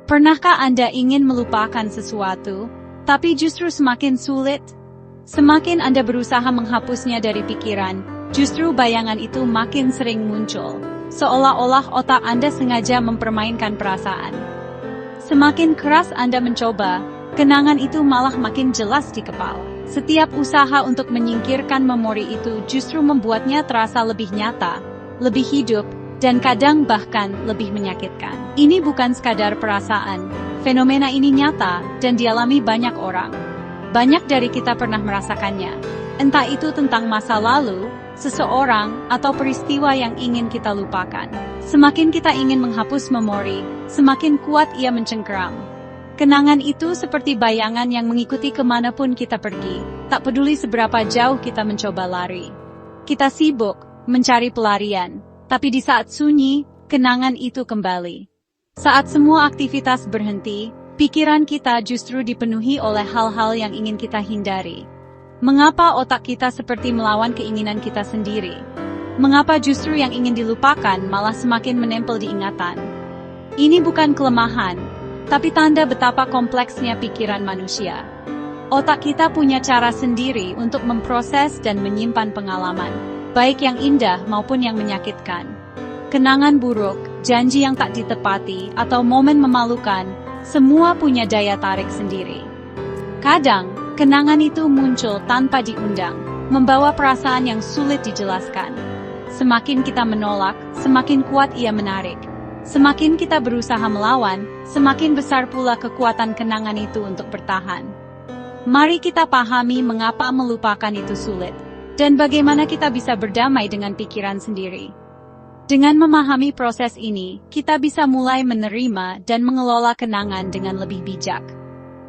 Pernahkah Anda ingin melupakan sesuatu, tapi justru semakin sulit? Semakin Anda berusaha menghapusnya dari pikiran, justru bayangan itu makin sering muncul, seolah-olah otak Anda sengaja mempermainkan perasaan. Semakin keras Anda mencoba, kenangan itu malah makin jelas di kepala. Setiap usaha untuk menyingkirkan memori itu justru membuatnya terasa lebih nyata, lebih hidup, dan kadang bahkan lebih menyakitkan. Ini bukan sekadar perasaan, fenomena ini nyata dan dialami banyak orang. Banyak dari kita pernah merasakannya, entah itu tentang masa lalu, seseorang, atau peristiwa yang ingin kita lupakan. Semakin kita ingin menghapus memori, semakin kuat ia mencengkeram. Kenangan itu seperti bayangan yang mengikuti kemanapun kita pergi, tak peduli seberapa jauh kita mencoba lari. Kita sibuk mencari pelarian, tapi di saat sunyi, kenangan itu kembali. Saat semua aktivitas berhenti, pikiran kita justru dipenuhi oleh hal-hal yang ingin kita hindari. Mengapa otak kita seperti melawan keinginan kita sendiri? Mengapa justru yang ingin dilupakan malah semakin menempel di ingatan? Ini bukan kelemahan, tapi tanda betapa kompleksnya pikiran manusia. Otak kita punya cara sendiri untuk memproses dan menyimpan pengalaman, baik yang indah maupun yang menyakitkan. Kenangan buruk, janji yang tak ditepati, atau momen memalukan, semua punya daya tarik sendiri. Kadang, kenangan itu muncul tanpa diundang, membawa perasaan yang sulit dijelaskan. Semakin kita menolak, semakin kuat ia menarik. Semakin kita berusaha melawan, semakin besar pula kekuatan kenangan itu untuk bertahan. Mari kita pahami mengapa melupakan itu sulit, dan bagaimana kita bisa berdamai dengan pikiran sendiri. Dengan memahami proses ini, kita bisa mulai menerima dan mengelola kenangan dengan lebih bijak.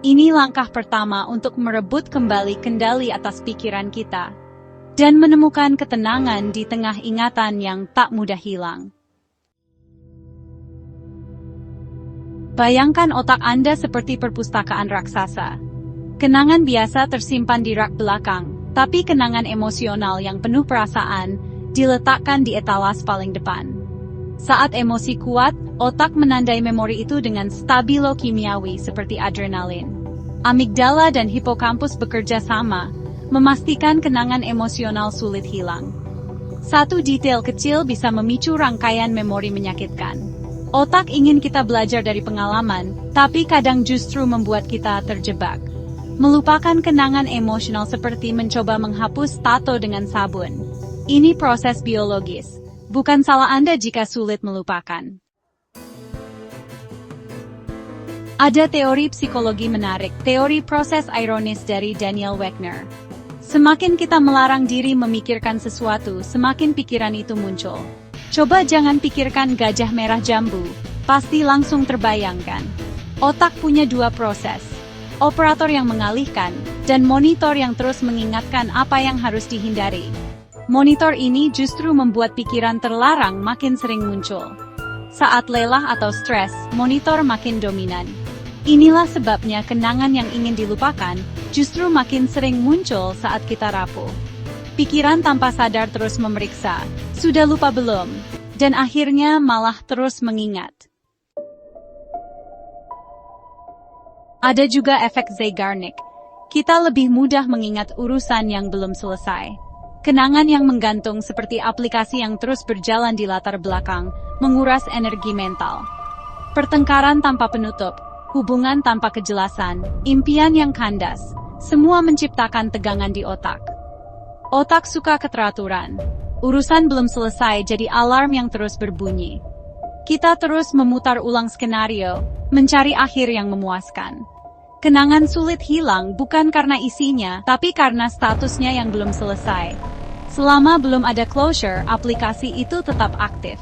Ini langkah pertama untuk merebut kembali kendali atas pikiran kita, dan menemukan ketenangan di tengah ingatan yang tak mudah hilang. Bayangkan otak Anda seperti perpustakaan raksasa. Kenangan biasa tersimpan di rak belakang, tapi kenangan emosional yang penuh perasaan diletakkan di etalas paling depan. Saat emosi kuat, otak menandai memori itu dengan stabilo kimiawi seperti adrenalin. Amigdala dan hipokampus bekerja sama, memastikan kenangan emosional sulit hilang. Satu detail kecil bisa memicu rangkaian memori menyakitkan. Otak ingin kita belajar dari pengalaman, tapi kadang justru membuat kita terjebak. Melupakan kenangan emosional seperti mencoba menghapus tato dengan sabun. Ini proses biologis, bukan salah Anda jika sulit melupakan. Ada teori psikologi menarik, teori proses ironis dari Daniel Wegner. Semakin kita melarang diri memikirkan sesuatu, semakin pikiran itu muncul. Coba jangan pikirkan gajah merah jambu, pasti langsung terbayangkan. Otak punya dua proses, operator yang mengalihkan, dan monitor yang terus mengingatkan apa yang harus dihindari. Monitor ini justru membuat pikiran terlarang makin sering muncul. Saat lelah atau stres, monitor makin dominan. Inilah sebabnya kenangan yang ingin dilupakan justru makin sering muncul saat kita rapuh. Pikiran tanpa sadar terus memeriksa, sudah lupa belum? Dan akhirnya malah terus mengingat. Ada juga efek Zeigarnik. Kita lebih mudah mengingat urusan yang belum selesai. Kenangan yang menggantung seperti aplikasi yang terus berjalan di latar belakang, menguras energi mental. Pertengkaran tanpa penutup, hubungan tanpa kejelasan, impian yang kandas, semua menciptakan tegangan di otak. Otak suka keteraturan. Urusan belum selesai jadi alarm yang terus berbunyi. Kita terus memutar ulang skenario, mencari akhir yang memuaskan. Kenangan sulit hilang bukan karena isinya, tapi karena statusnya yang belum selesai. Selama belum ada closure, aplikasi itu tetap aktif.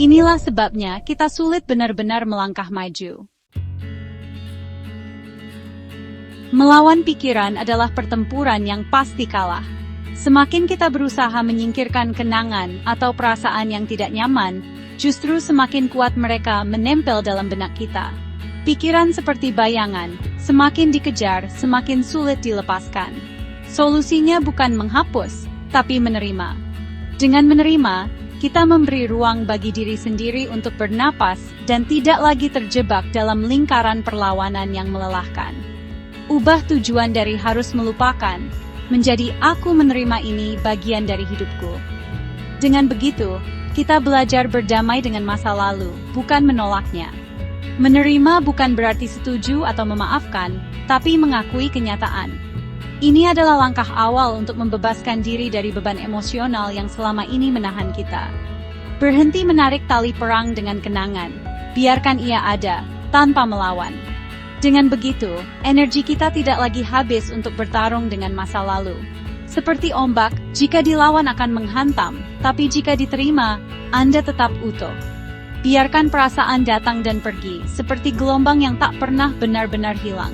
Inilah sebabnya kita sulit benar-benar melangkah maju. Melawan pikiran adalah pertempuran yang pasti kalah. Semakin kita berusaha menyingkirkan kenangan atau perasaan yang tidak nyaman, justru semakin kuat mereka menempel dalam benak kita. Pikiran seperti bayangan, semakin dikejar, semakin sulit dilepaskan. Solusinya bukan menghapus, tapi menerima. Dengan menerima, kita memberi ruang bagi diri sendiri untuk bernapas dan tidak lagi terjebak dalam lingkaran perlawanan yang melelahkan. Ubah tujuan dari harus melupakan, menjadi aku menerima ini bagian dari hidupku. Dengan begitu, kita belajar berdamai dengan masa lalu, bukan menolaknya. Menerima bukan berarti setuju atau memaafkan, tapi mengakui kenyataan. Ini adalah langkah awal untuk membebaskan diri dari beban emosional yang selama ini menahan kita. Berhenti menarik tali perang dengan kenangan, biarkan ia ada, tanpa melawan. Dengan begitu, energi kita tidak lagi habis untuk bertarung dengan masa lalu. Seperti ombak, jika dilawan akan menghantam, tapi jika diterima, Anda tetap utuh. Biarkan perasaan datang dan pergi, seperti gelombang yang tak pernah benar-benar hilang.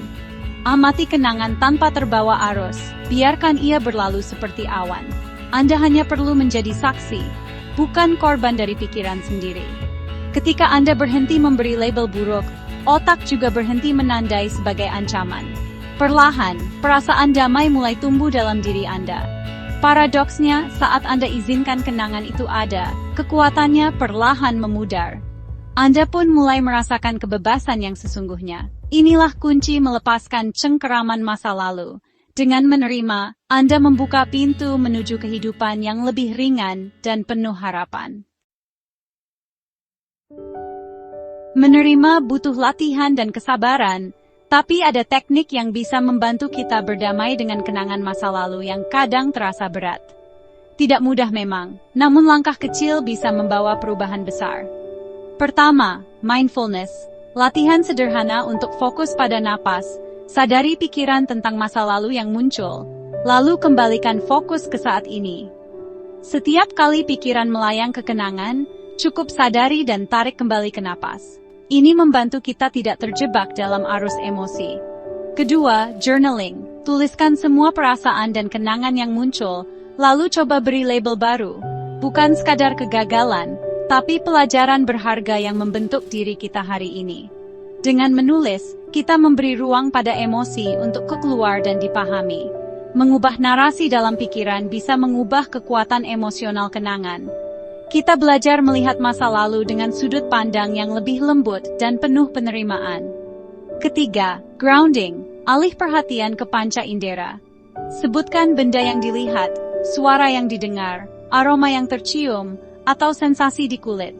Amati kenangan tanpa terbawa arus, biarkan ia berlalu seperti awan. Anda hanya perlu menjadi saksi, bukan korban dari pikiran sendiri. Ketika Anda berhenti memberi label buruk, otak juga berhenti menandai sebagai ancaman. Perlahan, perasaan damai mulai tumbuh dalam diri Anda. Paradoksnya, saat Anda izinkan kenangan itu ada, kekuatannya perlahan memudar. Anda pun mulai merasakan kebebasan yang sesungguhnya. Inilah kunci melepaskan cengkeraman masa lalu. Dengan menerima, Anda membuka pintu menuju kehidupan yang lebih ringan dan penuh harapan. Menerima butuh latihan dan kesabaran, tapi ada teknik yang bisa membantu kita berdamai dengan kenangan masa lalu yang kadang terasa berat. Tidak mudah memang, namun langkah kecil bisa membawa perubahan besar. Pertama, mindfulness. Latihan sederhana untuk fokus pada napas, sadari pikiran tentang masa lalu yang muncul, lalu kembalikan fokus ke saat ini. Setiap kali pikiran melayang ke kenangan, cukup sadari dan tarik kembali ke napas. Ini membantu kita tidak terjebak dalam arus emosi. Kedua, journaling. Tuliskan semua perasaan dan kenangan yang muncul, lalu coba beri label baru. Bukan sekadar kegagalan, tapi pelajaran berharga yang membentuk diri kita hari ini. Dengan menulis, kita memberi ruang pada emosi untuk keluar dan dipahami. Mengubah narasi dalam pikiran bisa mengubah kekuatan emosional kenangan. Kita belajar melihat masa lalu dengan sudut pandang yang lebih lembut dan penuh penerimaan. Ketiga, grounding. Alih perhatian ke panca indera. Sebutkan benda yang dilihat, suara yang didengar, aroma yang tercium, atau sensasi di kulit.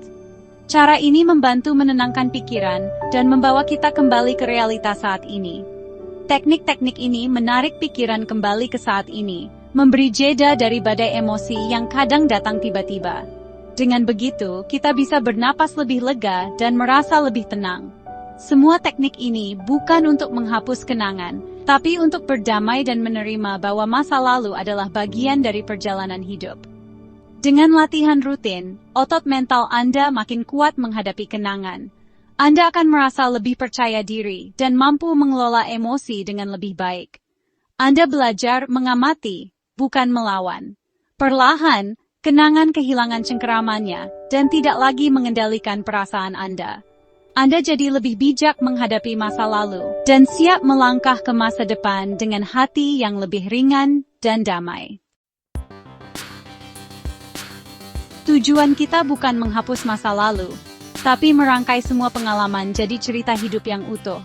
Cara ini membantu menenangkan pikiran dan membawa kita kembali ke realitas saat ini. Teknik-teknik ini menarik pikiran kembali ke saat ini, memberi jeda dari badai emosi yang kadang datang tiba-tiba. Dengan begitu, kita bisa bernapas lebih lega dan merasa lebih tenang. Semua teknik ini bukan untuk menghapus kenangan, tapi untuk berdamai dan menerima bahwa masa lalu adalah bagian dari perjalanan hidup. Dengan latihan rutin, otot mental Anda makin kuat menghadapi kenangan. Anda akan merasa lebih percaya diri dan mampu mengelola emosi dengan lebih baik. Anda belajar mengamati, bukan melawan. Perlahan, kenangan kehilangan cengkeramannya dan tidak lagi mengendalikan perasaan Anda. Anda jadi lebih bijak menghadapi masa lalu dan siap melangkah ke masa depan dengan hati yang lebih ringan dan damai. Tujuan kita bukan menghapus masa lalu, tapi merangkai semua pengalaman jadi cerita hidup yang utuh.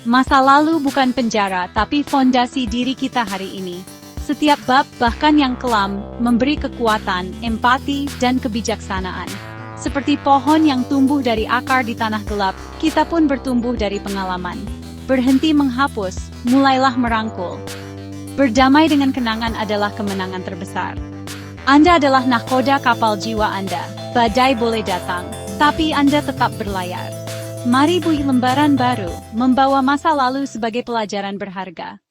Masa lalu bukan penjara, tapi fondasi diri kita hari ini. Setiap bab, bahkan yang kelam, memberi kekuatan, empati, dan kebijaksanaan. Seperti pohon yang tumbuh dari akar di tanah gelap, kita pun bertumbuh dari pengalaman. Berhenti menghapus, mulailah merangkul. Berdamai dengan kenangan adalah kemenangan terbesar. Anda adalah nahkoda kapal jiwa Anda. Badai boleh datang, tapi Anda tetap berlayar. Mari buih lembaran baru, membawa masa lalu sebagai pelajaran berharga.